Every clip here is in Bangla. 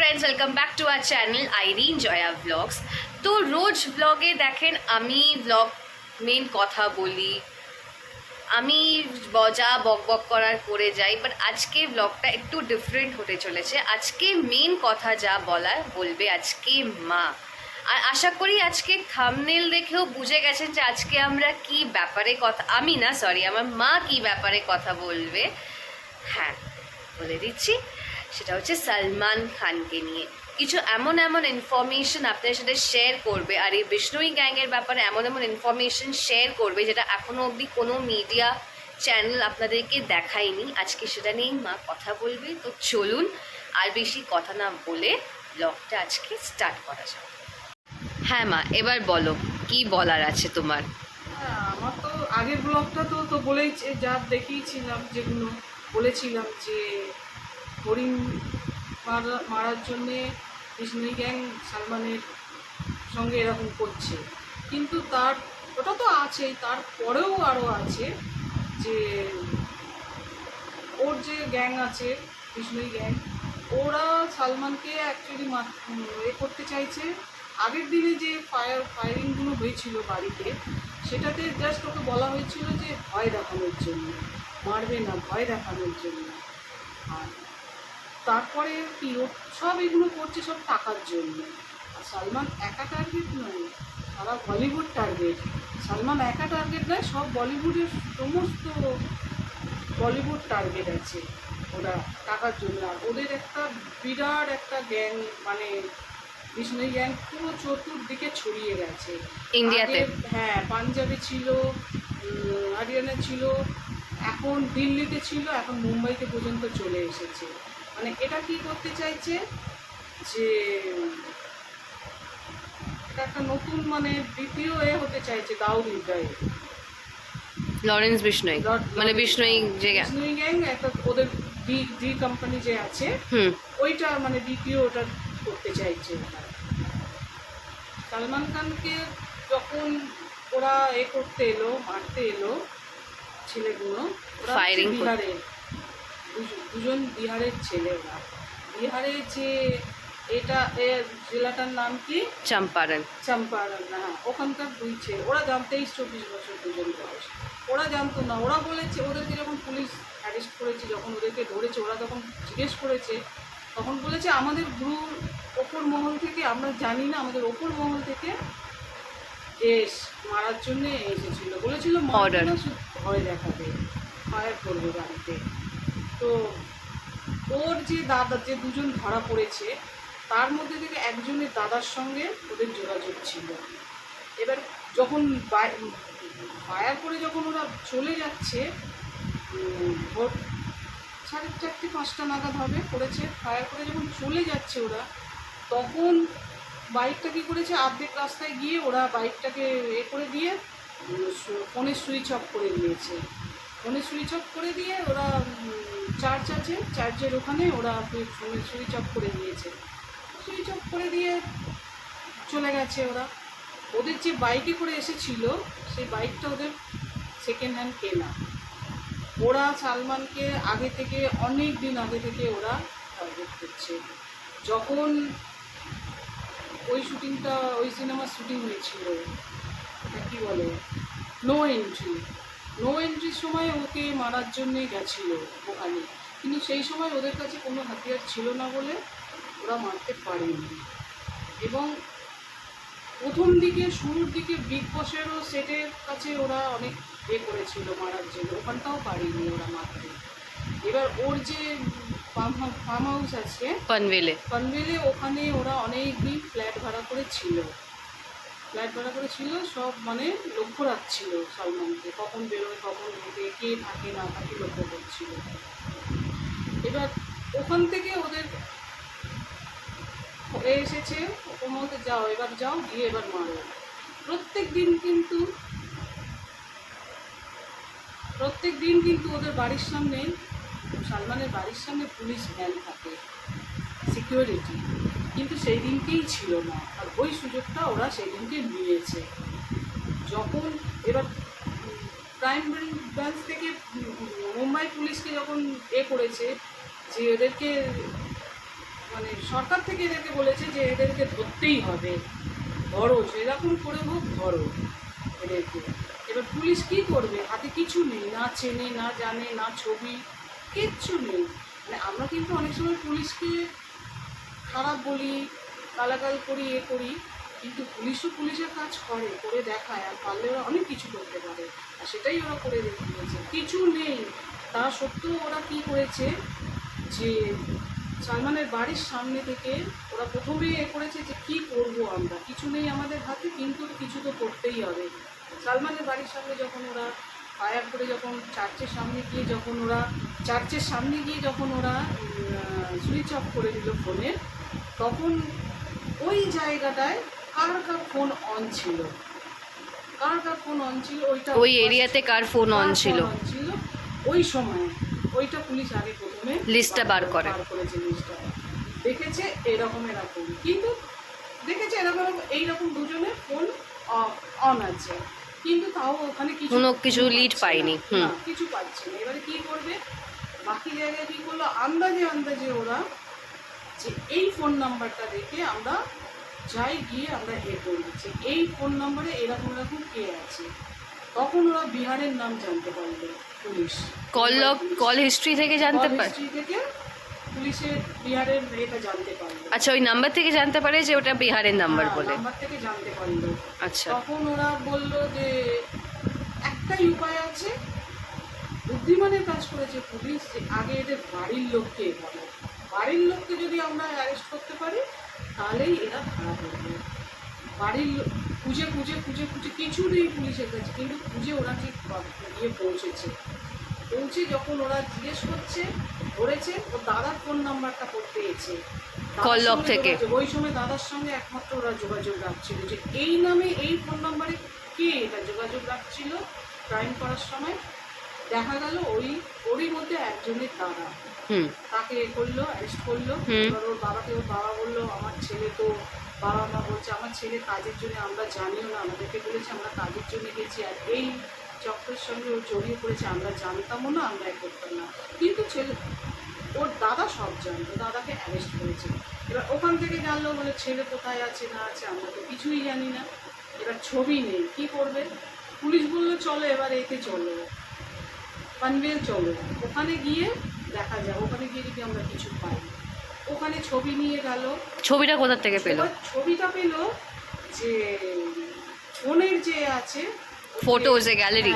Friends welcome back to our channel Irene Jaya vlogs. तो रोज व्लगे देखें आमी व्लग मेन कथा बोली আমি যা বক বক করার করে যাই, বাট আজকে ব্লগটা একটু ডিফারেন্ট হতে চলেছে। আজকে মেন কথা যা বলার বলবে আজকে মা। আর আশা করি আজকে থাম্বনেল দেখেও বুঝে গেছেন যে আজকে আমরা কি ব্যাপারে কথা, আমি না সরি আমার মা কি ব্যাপারে কথা বলবে। হ্যাঁ বলে দিচ্ছি, সেটা হচ্ছে সলমান খানকে নিয়ে কিছু এমন এমন ইনফরমেশন আপনাদের সাথে শেয়ার করবে। আর এই বিষ্ণুই গ্যাংয়ের ব্যাপারে এমন এমন ইনফরমেশন শেয়ার করবে যেটা এখনও অবধি কোনো মিডিয়া চ্যানেল আপনাদেরকে দেখায়নি। আজকে সেটা নিয়েই মা কথা বলবে। তো চলুন আর বেশি কথা না বলে ব্লগটা আজকে স্টার্ট করা যাক। হ্যাঁ মা, এবার বলো কি বলার আছে তোমার। আমার তো আগের ব্লগটা তো বলেই যা দেখিয়েছিলাম, যেগুলো বলেছিলাম যে হরিণ মারার জন্যে বিষ্ণুই গ্যাং সালমানের সঙ্গে এরকম করছে, কিন্তু তার ওটা তো আছেই, তারপরেও আরও আছে যে ওর যে গ্যাং আছে বিষ্ণুই গ্যাং, ওরা সালমানকে অ্যাকচুয়ালি করতে চাইছে। আগের দিনে যে ফায়ারিংগুলো হয়েছিল বাড়িতে, সেটাতে জাস্ট ওকে বলা হয়েছিল যে ভয় দেখানোর জন্য, মারবে না, ভয় দেখানোর জন্য। আর তারপরে কি ও সব এগুলো করছে সব টাকার জন্য। আর সালমান একা টার্গেট নয়, সারা বলিউড টার্গেট। সালমান একা টার্গেট নয়, সব বলিউডের সমস্ত বলিউড টার্গেট আছে ওরা টাকার জন্য। আর ওদের একটা বিরাট একটা গ্যাং, মানে বিষ্ণুই গ্যাং পুরো চতুর্দিকে ছড়িয়ে গেছে ইন্ডিয়াতে। হ্যাঁ, পাঞ্জাবে ছিল, হরিয়ানা ছিল, এখন দিল্লিতে ছিল, এখন মুম্বাইতে পর্যন্ত চলে এসেছে। মানে এটা কি করতে চাইছে যে এটা একটা নতুন মানে দ্বিতীয় হতে চাইছে দাউদ ইব্রাহিম, লরেন্স বিষ্ণুই, মানে বিষ্ণুই যে বিষ্ণুই গ্যাং একটা ওদের ডি কোম্পানি যে আছে ওইটা মানে দ্বিতীয় ওটা করতে চাইছে। সালমান খানকে যখন ওরা করতে এলো, মারতে এলো ছেলেগুলো, ওরা বিহারের দুজন বিহারের ছেলে। ওরা বিহারে যে এটা জেলাটার নাম কি চম্পারণ, না, ওখানকার দুই ছেলে। ওরা 23-24 বছর দুজন বয়স। ওরা জানতো না, ওরা বলেছে ওদেরকে যখন পুলিশ অ্যারেস্ট করেছে, যখন ওদেরকে ধরেছে, ওরা তখন জিজ্ঞেস করেছে, তখন বলেছে আমাদের গুরুর ওপর মহল থেকে, আমরা জানি না, আমাদের ওপর মহল থেকে মারার জন্য এসেছিল, বলেছিল ভয় দেখাবে, ফায়ার করবে বাড়িতে। তো ওর যে দাদা, যে দুজন ধরা পড়েছে, তার মধ্যে থেকে একজনের দাদার সঙ্গে ওদের যোগাযোগ ছিল। এবার যখন ফায়ার করে যখন ওরা চলে যাচ্ছে, ভোর 4:30-5টা নাগাদ হবে করেছে, ফায়ার করে যখন চলে যাচ্ছে ওরা, তখন বাইকটা কী করেছে, অর্ধেক রাস্তায় গিয়ে ওরা বাইকটাকে করে দিয়ে ফোনে সুইচ অফ করে দিয়েছে। ফোনে সুইচ অফ করে দিয়ে ওরা চার্জ আছে, চার্জের ওখানে ওরা ফোনে সুইচ অফ করে দিয়েছে। সুইচ অফ করে দিয়ে চলে গেছে ওরা। ওদের যে বাইকে করে এসেছিল, সেই বাইকটা ওদের সেকেন্ড হ্যান্ড কেনা। ওরা সালমানকে আগে থেকে, অনেক দিন আগে থেকে ওরা টার্গেট করছে। যখন ওই শুটিংটা, ওই সিনেমার শুটিং হয়েছিল, কী বলে, নো এন্ট্রির সময় ওকে মারার জন্যে গেছিলো ওখানে, কিন্তু সেই সময় ওদের কাছে কোনো হাতিয়ার ছিল না বলে ওরা মারতে পারেনি। এবং প্রথম দিকে, শুরুর দিকে বিগ বসেরও সেটের কাছে ওরা অনেক করেছিল মারার জন্য, ওখানটাও পারেনি ওরা মারতে। এবার ওর যে ফার্ম হাউস আছে পনভেলে, ওখানে ওরা অনেক দিন ফ্ল্যাট ভাড়া করে ছিল, সব মানে লক্ষ্য রাখছিল সালমানকে, কখন বেরোয়, কখন ঢোকে, কে থাকে না থাকে, লক্ষ্য করছিল। এবার ওখান থেকে ওদের এসেছে, ওর মধ্যে যাও, এবার যাও, গিয়ে এবার মারো। প্রত্যেক দিন কিন্তু ওদের বাড়ির সামনে, সালমানের বাড়ির সামনে পুলিশ ভ্যান থাকে, সিকিউরিটি, কিন্তু সেই দিনকেই ছিল না। আর ওই সুযোগটা ওরা সেই দিনকে নিয়েছে। যখন এবার ক্রাইম ব্রাঞ্চ থেকে মুম্বাই পুলিশকে যখন করেছে যে ওদেরকে মানে সরকার থেকে এদেরকে বলেছে যে এদেরকে ধরতেই হবে, ধরো সেরকম করে হোক ধরো এদেরকে। এবার পুলিশ কি করবে, হাতে কিছু নেই, না চেনে না জানে না ছবি, কিচ্ছু নেই। মানে আমরা কিন্তু অনেক সময় পুলিশকে খারাপ বলি, গালাগাল করি, এ করি, কিন্তু পুলিশও পুলিশের কাজ করে দেখায়, আর পারলে ওরা অনেক কিছু করতে পারে, আর সেটাই ওরা করে দেখিয়েছে। কিছু নেই তা সত্ত্বেও ওরা কি করেছে যে সালমানের বাড়ির সামনে থেকে ওরা প্রথমে এ করেছে যে কি করব আমরা, কিছু নেই আমাদের হাতে, কিন্তু কিছু তো করতেই হবে। সালমানের বাড়ির সামনে যখন ওরা ফায়ার করে, যখন চার্চের সামনে গিয়ে যখন ওরা সুইচ অফ করে দিল ফোনের, তখন ওই জায়গাটায় কার ফোন অন ছিল, ওইটা ওই এরিয়াতে কার ফোন অন ছিল ওই সময়, ওইটা পুলিশ আগে প্রথমে লিস্টটা বার করেছে। লিস্টটা দেখেছে এরকম, কিন্তু দেখেছে এইরকম দুজনের ফোন অন আছে, কিন্তু তাও ওখানে কিছু লিড পাইনি। কিছু পাচ্ছে না। এবারে কি করবে, বাকি জায়গায় কি করলো, আন্দাজে ওরা যে এই ফোন নাম্বারটা দেখে আমরা যাই গিয়ে আমরা করছি, এই ফোন নাম্বারে এরকম কে আছে। তখন ওরা বিহারের নাম জানতে পারলো, পুলিশ কল হিস্ট্রি থেকে জানতে পারে, পুলিশের বিহারের এটা জানতে পারলো। আচ্ছা, ওই নাম্বার থেকে জানতে পারে যে ওটা বিহারের নাম্বার বলে। নাম্বার থেকে জানতে পারলো। আচ্ছা, তখন ওরা বলল যে একটাই উপায় আছে, বুদ্ধিমানের কাজ করেছে পুলিশ, যে আগে এদের বাড়ির লোককে বলো, বাড়ির লোককে যদি আমরা অ্যারেস্ট করতে পারি তাহলেই এরা ধরা পড়বে। বাড়ির খুঁজে কিছু নেই পুলিশের কাছে, কিন্তু খুঁজে ওরা ঠিক গিয়ে পৌঁছে যখন ওরা জিজ্ঞেস করছে, ধরেছে, ও দাদার ফোন নাম্বারটা পেয়েছে কল লক থেকে। ওই সময় দাদার সঙ্গে একমাত্র ওরা যোগাযোগ রাখছিল, যে এই নামে এই ফোন নাম্বারে কে এটা যোগাযোগ রাখছিল ক্রাইম করার সময়। দেখা গেল ওরই মধ্যে একজনের দাদা, তাকে করলো, অ্যারেস্ট করলো। এবার ওর বাবা বললো, আমার ছেলে তো, বাবা মা বলছে আমার ছেলে কাজের জন্য, আমরা জানিও না, আমাদেরকে বলেছে আমরা কাজের জন্য গেছি, আর এই চক্রের সঙ্গে ও জড়িয়ে পড়েছে, আমরা জানতামও না, আমরা করতাম না, কিন্তু ওর দাদা সব জানতো, দাদাকে অ্যারেস্ট করেছে। এবার ওখান থেকে জানলো, বলে ছেলে কোথায় আছে না আছে আমরা তো কিছুই জানি না, এবার ছবি নেই, কি করবে। পুলিশ বললো চলো এবার এতে চলো, পানভেল চলো, ওখানে গিয়ে দেখা যায়, ওখানে গিয়ে যদি আমরা কিছু পাই। ওখানে ছবি নিয়ে গেল। ছবিটা কোথা থেকে পেলো? ছবিটা পেলো যে ফোনের যে আছে ফটোজ গ্যালারি,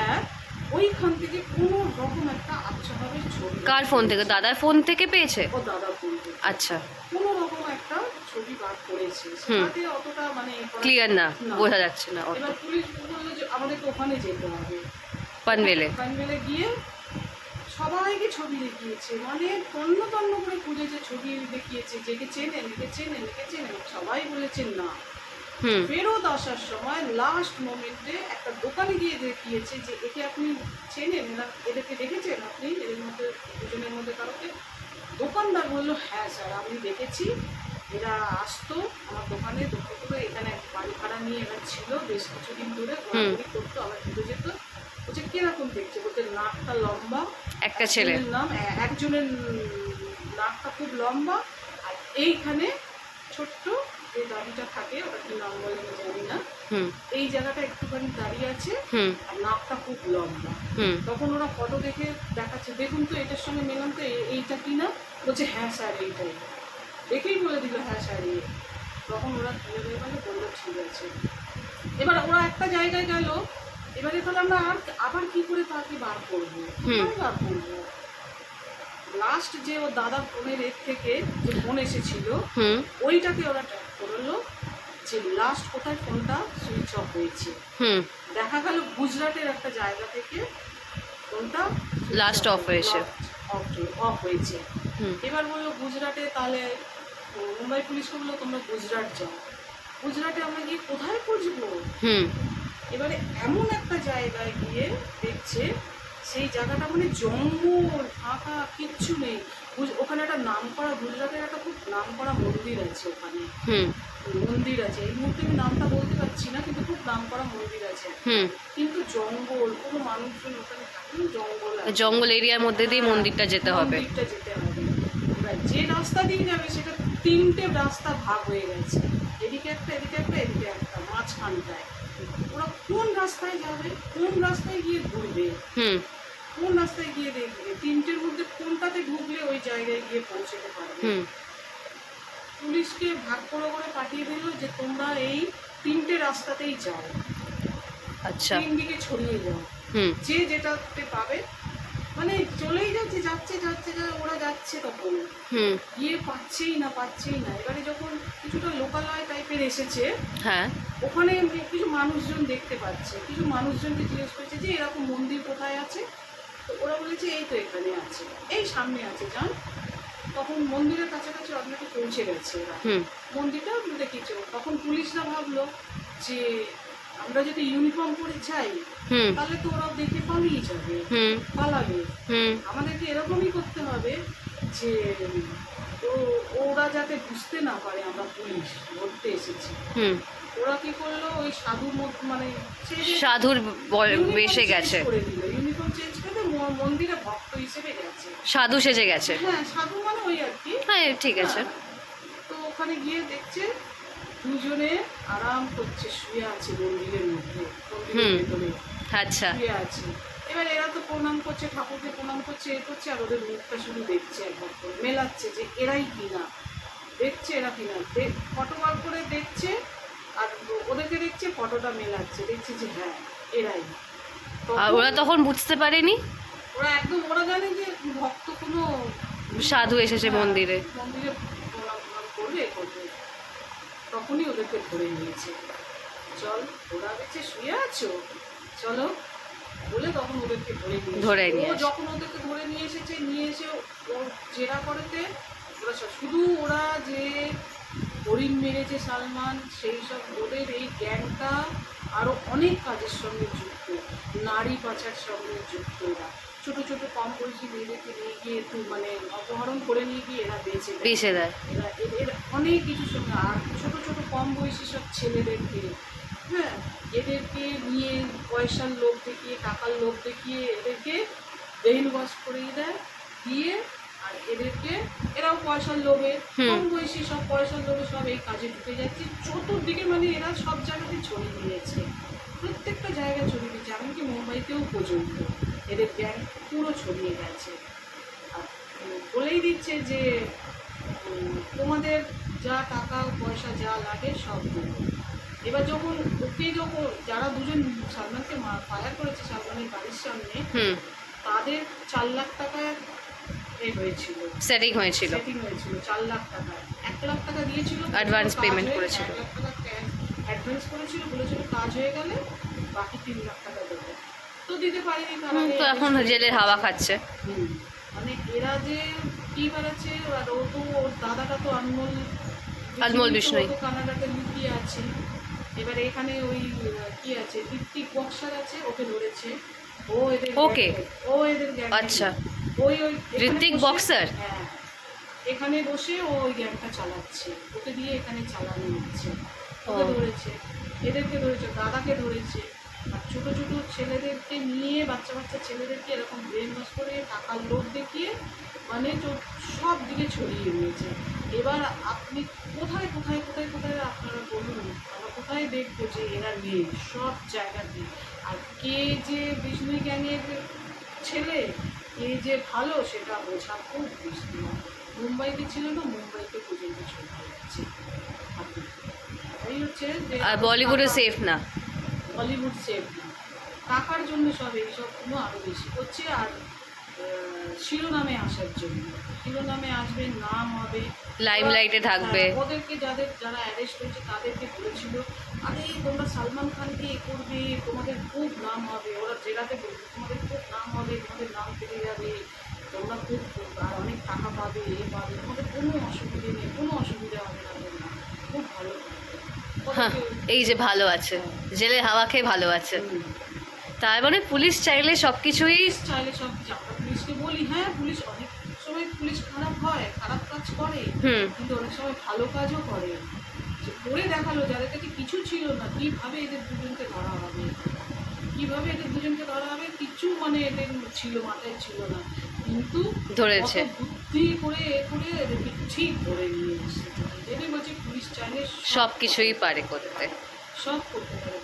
ওইখান থেকে কোনো রকম একটা আচ্ছাভাবে ছবি। কার ফোন থেকে? দাদার ফোন থেকে পেয়েছে? ও দাদার ফোন থেকে। আচ্ছা, কোনো রকম একটা ছবি বার করেছে, সেটাতে অতটা মানে ক্লিয়ার না, বোঝা যাচ্ছে না। এবার পুলিশ বললো যে আমাদেরকে ওখানে যেতে হবে, পানভেলে গিয়ে সবাইকে ছবি দেখিয়েছে, মানে তন্ন করে খুঁজেছে, ছবি দেখিয়েছে, যেকে চেনেন সবাই বলেছেন না। ফেরত আসার সময় লাস্ট মোমেন্টে একটা দোকানে গিয়ে দেখিয়েছে যে একে আপনি চেনেন, এদেরকে দেখেছেন আপনি, এদের মধ্যে দুজনের মধ্যে কারোকে? দোকানদার বললো হ্যাঁ স্যার আমি দেখেছি, এরা আসতো আমার দোকানে, দুপুরে এখানে বাড়ি ভাড়া নিয়ে এরা ছিল বেশ কিছুদিন ধরে, ঘোরাঘুরি করতো, আবার ঘুরে যেত। বলছে কিরকম দেখছে, বলছে নাকটা লম্বা, একটা ছেলের নাম, একজনের নাকটা খুব লম্বা, আর এইখানে ছোট্ট যে দাড়িটা থাকে, ওটা কি নাম বলে আমি জানি না, এই জায়গাটা একটুখানি দাঁড়িয়ে আছে, আর নাকটা খুব লম্বা। তখন ওরা ফটো দেখে দেখাচ্ছে, দেখুন তো এটার সঙ্গে মেলাম তো, এইটা কি না? বলছে হ্যাঁ স্যার এইটাই, দেখেই বলে দিল হ্যাঁ স্যার এই। তখন ওরা ধীরে ধীরে মানে বললো ঠিক আছে। এবার ওরা একটা জায়গায় গেল, এবারে তাহলে আমরা আবার কি করে তাকে বার করবো, লাস্ট যে ও দাদার ফোনের এর থেকে যে ফোন এসেছিল, ওইটাকে ওরা ট্র্যাক করলো যে লাস্ট কোথায় ফোনটা সুইচ অফ হয়েছে। দেখা গেল গুজরাটের একটা জায়গা থেকে ফোনটা লাস্ট অফ হয়েছে। এবার বললো গুজরাটে, তাহলে মুম্বাই পুলিশকে বললো তোমরা গুজরাট যাও, গুজরাটে আমরা গিয়ে কোথায় খুঁজবো। এবারে এমন একটা জায়গায় গিয়ে দেখছে সেই জায়গাটা মানে জঙ্গল ফাঁকা, কিচ্ছু নেই। ওখানে একটা নামকরা, গুজরাটের একটা খুব নামকরা মন্দির আছে, ওখানে মন্দির আছে, এই মুহূর্তে আমি নামটা বলতে পারছি না, কিন্তু খুব নামকরা মন্দির আছে, কিন্তু জঙ্গল, কোনো মানুষজন ওখানে থাকে, জঙ্গল এরিয়ার মধ্যে দিয়ে মন্দিরটা যেতে হবে। এবার যে রাস্তা দিয়ে যাবে সেটা তিনটে রাস্তা ভাগ হয়ে গেছে, এদিকে একটা, এদিকে একটা, এদিকে একটা, মাঝখানটায়। ওরা কোন রাস্তায় যাবে, কোন রাস্তায় গিয়ে ঘুরবে, হুম কোন রাস্তায় গিয়ে দেখবে, তিনটের মধ্যে কোনটাতে ঢুকলে ওই জায়গায় গিয়ে পৌঁছতে পারবে। হুম পুলিশকে ভাগ করে করে পাঠিয়ে দিল যে তোমরা এই তিনটে রাস্তাতেই যাও, আচ্ছা তিন দিকে ছড়িয়ে যাও, হুম যে যেটাতে পাবে। মানে চলেই যাচ্ছে, যাচ্ছে যাচ্ছে ওরা যাচ্ছে, তখন হুম গিয়ে পাচ্ছেই না, পাচ্ছেই না। এবারে যখন কিছুটা লোকালয় টাইপের এসেছে, হ্যাঁ ওখানে কিছু মানুষজন দেখতে পাচ্ছে, কিছু মানুষজনকে জিজ্ঞেস করেছে যে এরকম মন্দির কোথায় আছে। তো ওরা বলেছে এই তো এখানে আছে, এই সামনে আছে, যান। তখন মন্দিরের কাছাকাছি আপনাকে পৌঁছে গেছে এরা, হুম মন্দিরটা দেখেছে। তখন পুলিশরা ভাবলো যে আমরা যদি ইউনিফর্ম পরে যাই হুম তাহলে তো ওরা দেখে পালিয়ে যাবে, হুম পালাবে। হুম আমাদেরকে এরকমই করতে হবে যে ওরা যাতে বুঝতে না পারে আমরা পুলিশ ধরতে এসেছি। হুম ওরা কি করলো, ওই সাধু মানে সেই যে সাধুর uniform বেশে change গেছে, করে দিল, ইউনিফর্ম চেঞ্জ করে মন্দিরে ভক্ত হিসেবে গেছে। সাধু সেজে গেছে। হ্যাঁ, সাধু মানে ওই আর কি। হ্যাঁ ঠিক আছে। হ্যাঁ। তো ওখানে গিয়ে দেখছে দুজনে আরাম করছে, শুয়ে আছে মন্দিরের মধ্যে, মন্দিরের হুম। ভেতরে আচ্ছা শুয়ে আছে। এবার এরা তো প্রণাম করছে, ঠাকুরকে প্রণাম করছে, এ করছে, আর ওদের মুখটা শুধু দেখছে একবার করে, মেলাচ্ছে যে এরাই কিনা, দেখছে এরা কিনা, ফটো বার করে দেখছে, আর ওদেরকে দেখছে, ফটোটা মেলাচ্ছে, দেখছে যে হ্যাঁ এরাই। আর ওরা তখন বুঝতে পারেনি ওরা একদম, ওরা জানে যে ভক্ত কোনো সাধু এসেছে হ্যাঁ, মন্দিরে। মন্দিরে প্রণাম টনাম করবে, করবে। তখনই ওদেরকে ধরে নিয়েছে, চল ওরা দেখছে শুয়ে আছো, চলো বলে তখন ওদেরকে ধরে ও নিয়ে আসে। যখন ওদেরকে ধরে নিয়ে এসেছে, নিয়ে এসে ও জেরা করেতে ওরা শুধু ওরা যে হরিণ মেরেছে সালমান, সেই সব ওদের এই গ্যাংটা আরও অনেক কাজের সঙ্গে যুক্ত, নারী পাচার সঙ্গে যুক্ত। এরা ছোটো ছোটো কম বয়সী মেয়েদেরকে নিয়ে গিয়ে একটু মানে অপহরণ করে নিয়ে গিয়ে এরা বেঁচে বেঁচে দেয়। এরা এদের অনেক কিছুর সঙ্গে, আর ছোটো ছোটো কম বয়সী সব ছেলেদেরকে, হ্যাঁ, এদেরকে নিয়ে পয়সার লোভ দেখিয়ে, টাকার লোভ দেখিয়ে এদেরকে ব্রেইন ওয়াশ করিয়ে দেয়, দিয়ে আর এদেরকে এরাও পয়সার লোভে, কম বয়সী সব পয়সার লোভে সব এই কাজে ঢুকে যাচ্ছে চতুর্দিকে। মানে এরা সব জায়গাতে ছড়িয়ে দিয়েছে, প্রত্যেকটা জায়গায় ছড়িয়ে দিয়েছে, এমনকি মুম্বাইতেও পর্যন্ত এদের গ্যাং পুরো ছড়িয়ে গেছে। আর বলেই দিচ্ছে যে তোমাদের যা টাকা পয়সা যা লাগে সব দেবো। এবার যখন যারা দুজন সালমানকে ফায়ার করেছে সালমানের বাড়ির সামনে, তাদের 4 লাখ টাকায় হয়েছিল, সেটিং হয়েছিল, 4 লাখ টাকা, 1 লাখ টাকা দিয়েছিল, অ্যাডভান্স পেমেন্ট করেছিল, 1 লাখ টাকা অ্যাডভান্স করেছিল, বলেছিল কাজ হয়ে গেলে বাকি 3 লাখ টাকা দেবে। তো দিতে পারেনি তারা, তো এখন জেলের হাওয়া খাচ্ছে। মানে এরা যে কি বেড়াচ্ছে, আর ও তো ওর দাদাটা তো আনমোল বিষ্ণই তো কানাডাতে লুকিয়ে আছে। এবারে এখানে ওই কি আছে, ঋত্বিক বক্সার আছে, ওকে ধরেছে, ও এদের ওকে ও এদের গ্যাং। আচ্ছা, ওই ওই ঋত্বিক বক্সার, হ্যাঁ, এখানে বসে ও ওই গ্যাংটা চালাচ্ছে, ওকে দিয়ে এখানে চালানো হচ্ছে। ওকে ধরেছে, এদেরকে ধরেছে, দাদাকে ধরেছে, আর ছোটো ছোটো ছেলেদেরকে নিয়ে, বাচ্চা বাচ্চা ছেলেদেরকে এরকম ব্রেন ওয়াশ করে টাকার লোভ দেখিয়ে মানে সব দিকে ছড়িয়ে নিয়েছে। এবার আপনি কোথায় কোথায় কোথায় কোথায় আপনারা বলুন, আমরা কোথায় দেখবো যে এরা নেই? সব জায়গাতে। আর কে যে বিষ্ণু গ্যাংয়ের ছেলে, কে যে ভালো, সেটা বোঝা খুব মুশকিল। মুম্বাইতে ছিল না, মুম্বাইতে পর্যন্ত চলে যাচ্ছে। এই হচ্ছে যে, আর বলিউডে সেফ না, বলিউড সেফ না, টাকার জন্য সব এইসবগুলো আরও বেশি করছে। আর শিরোনামে আসার জন্য, শিরোনামে আসবে, নাম হবে, লাইমলাইটে থাকবে। ওদেরকে যারা অ্যারেস্ট হয়েছে তাদেরকে বলেছিল আরে তোমরা সালমান খানকে এ করবে, তোমাদের খুব নাম হবে। ওরা জেলাতে বলবে তোমাদের খুব নাম হবে, তোমাদের নাম পেয়ে যাবে, তোমরা খুব আর অনেক টাকা পাবে, এ পাবে, তোমাদের কোনো অসুবিধে নেই, কোনো অসুবিধা হবে না, তোমরা খুব ভালো হ্যাঁ, এই যে ভালো আছে, জেলের হাওয়া খেয়ে ভালো আছে। তার মানে পুলিশ চাইলে সব কিছুই, চাইলে সব, আমরা পুলিশকে বলি হ্যাঁ, পুলিশ অনেক সময় পুলিশ খারাপ হয়, খারাপ কাজ করে, কিন্তু অনেক সময় ভালো কাজও করে। যে করে দেখালো যাদের কাছে কিছু ছিল না, কীভাবে এদের দুজনকে ধরা হবে, কীভাবে এদের দুজনকে ধরা হবে, কিছু মানে এদের ছিল, মাথায় ছিল না, কিন্তু ধরেছে, বুদ্ধি করে এ করে এদেরকে ঠিক ধরে নিয়ে এসেছে। সব কিছুই পারে করতে। সব করতে পারে।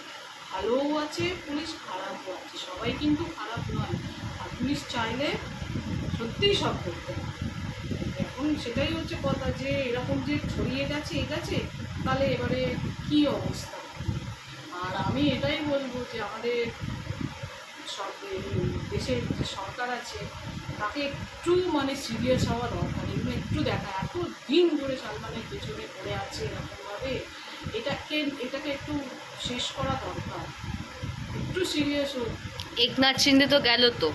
ভালোও আছে পুলিশ, খারাপও আছে, সবাই কিন্তু খারাপ নয়। আর পুলিশ চাইলে সত্যিই সব করতে পারে। এখন সেটাই হচ্ছে কথা, যে এরকম যে ছড়িয়ে গেছে তাহলে এবারে কি অবস্থা। আর আমি এটাই বলবো যে আমাদের সব দেশের যে সরকার আছে তাকে একটু মানে সিরিয়াস হওয়া দরকার, এগুলো একটু দেখা। এত দিন ধরে সালমানের পেছনে পড়ে আছে এরকমভাবে, এটাকে একটু শেষ করা দরকার, একটু সিরিয়াস হোক। একনাথ শিন্দে তো গেল তো।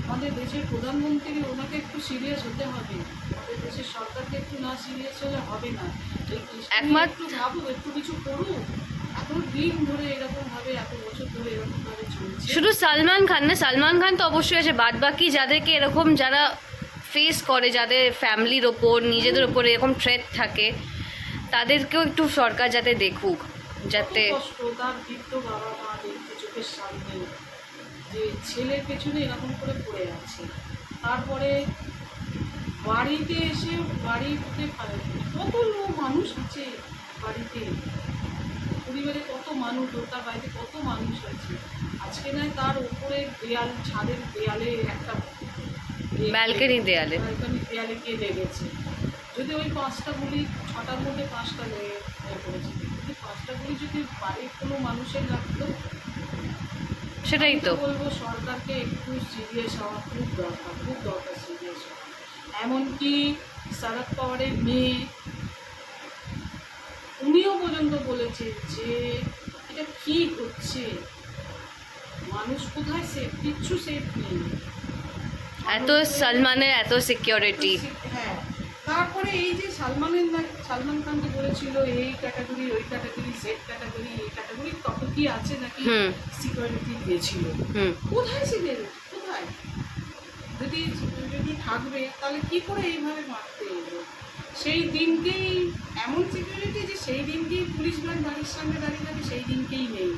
আমাদের দেশের প্রধানমন্ত্রী, ওনাকে একটু সিরিয়াস হতে হবে। আমাদের দেশের সরকারকে একটু না সিরিয়াস হলে হবে না। এই কেসটা নিয়ে একটু ভাবুক, একটু কিছু করুক। এত দিন ধরে এরকমভাবে, এত বছর ধরে এরকমভাবে চলছে। শুধু সালমান খান না, সালমান খান তো অবশ্যই আছে, বাদ বাকি যাদেরকে এরকম যারা ফেস করে, যাদের ফ্যামিলির ওপর নিজেদের ওপর এরকম থ্রেট থাকে, তাদেরকেও একটু সরকার যাতে দেখুক, যাতে কত কষ্ট তার বৃদ্ধ বাবা মা দেখতে চোখের সামনে যে ছেলের পেছনে এরকম করে পড়ে আছে। তারপরে বাড়িতে এসে বাড়িতে কত লোক মানুষ আছে বাড়িতে, পরিবারে কত মানুষ, তার বাড়িতে কত মানুষ আছে। আজকে নয় তার উপরে দেয়াল, ছাদের দেয়ালে একটা ব্যালকনি দেয়ালে দেয়ালে কে লেগেছে। যদি ওই 5টা গুলি, 6টার মধ্যে 5টা লেগে পড়েছে, যদি 5টা গুলি যদি বাড়ির কোনো মানুষের লাগতো, সেটাই তো বলবো সরকারকে একটু সিরিয়াস হওয়া খুব দরকার, খুব দরকার সিরিয়াস হওয়া। এমনকি শরদ পাওয়ারের মেয়ে, উনিও পর্যন্ত বলেছে যে এটা কি হচ্ছে, মানুষ কোথায় সেফ, কিচ্ছু সেফ নেই। এত সালমানের এত সিকিউরিটি। হ্যাঁ, তারপরে এই যে সালমান খানকে বলেছিল এই ক্যাটাগরি, ওই ক্যাটাগরি, জেড ক্যাটাগরি, এই ক্যাটাগরি কত কি আছে নাকি সিকিউরিটি দিয়েছিল। কোথায় সিকিউরিটি, কোথায়? যদি থাকবে তাহলে কি করে এইভাবে মারতে এলো? সেই দিনকেই এমন সিকিউরিটি যে সেই দিনকেই পুলিশ ভ্যান বাড়ির সামনে দাঁড়িয়ে থাকে, সেই দিনকেই নেই।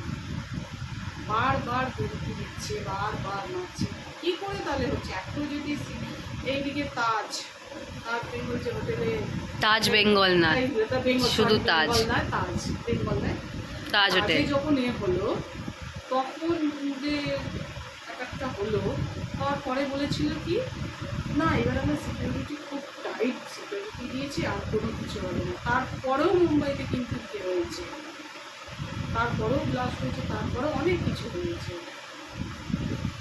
বারবার ধমকি দিচ্ছে, বারবার মারছে। কি করে তাহলে হচ্ছে? একটু যদি এইদিকে তাজ বেঙ্গল যে হোটেলে, তাজ বেঙ্গল না, শুধু তাজ, তাজ বেঙ্গল নয়, তাজ হোটেল যখন হলো তখন যে একটা হলো, তারপরে বলেছিল কি না এবার আমরা সিকিউরিটি খুব টাইট সিকিউরিটি দিয়েছি, আর কোনো কিছু হবে না। তারপরেও মুম্বাইতে কিন্তু হয়েছে, তারপরেও ব্লাস্ট হয়েছে, তারপরেও অনেক কিছু হয়েছে।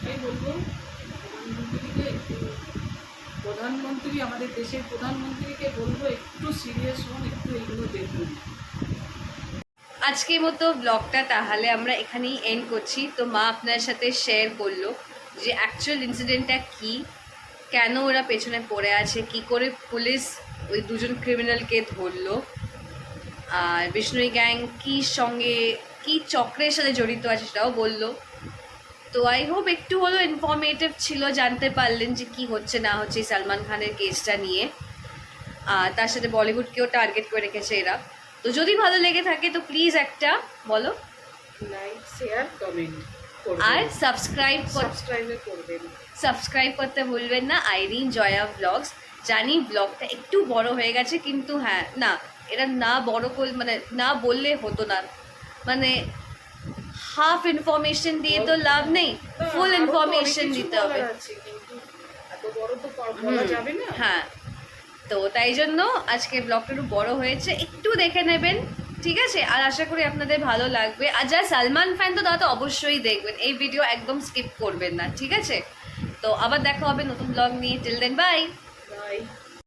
তাই বলবো প্রধানমন্ত্রী, আমাদের দেশের প্রধানমন্ত্রীকে বলবো একটু সিরিয়াস হন, একটু এগুলো দেখুন। আজকের মতো ব্লগটা তাহলে আমরা এখানেই এন্ড করছি। তো মা আপনার সাথে শেয়ার করলো যে অ্যাকচুয়াল ইনসিডেন্টটা কী, কেন ওরা পেছনে পড়ে আছে, কি করে পুলিশ ওই দুজন ক্রিমিনালকে ধরলো, আর বিষ্ণুই গ্যাং কী সঙ্গে কী চক্রের সাথে জড়িত আছে সেটাও বললো। তো আই হোপ একটু হলেও ইনফরমেটিভ ছিল, জানতে পারলেন যে কি হচ্ছে না হচ্ছে এই সালমান খানের কেসটা নিয়ে। আর তার সাথে বলিউডকেও টার্গেট করে রেখেছে এরা। তো যদি ভালো লেগে থাকে তো প্লিজ একটা বলো, লাইক, শেয়ার, কমেন্ট আর সাবস্ক্রাইব করবেন। সাবস্ক্রাইব করতে ভুলবেন না আইরিন জয়া ব্লগস। জানি ব্লগটা একটু বড় হয়ে গেছে, কিন্তু হ্যাঁ না, এটা না বড় করে মানে না বললে হতো না, মানে হাফ ইনফরমেশন দিয়ে তো লাভ নেই, ফুল ইনফরমেশন দিতে হবে। হ্যাঁ, তো তাই জন্য আজকে ব্লগটা একটু বড় হয়েছে, একটু দেখে নেবেন, ঠিক আছে? আর আশা করি আপনাদের ভালো লাগবে। আর যারা সালমান ফ্যান তো তারা তো অবশ্যই দেখবেন, এই ভিডিও একদম স্কিপ করবেন না, ঠিক আছে? তো আবার দেখা হবে নতুন ব্লগ নিয়ে। Till then by.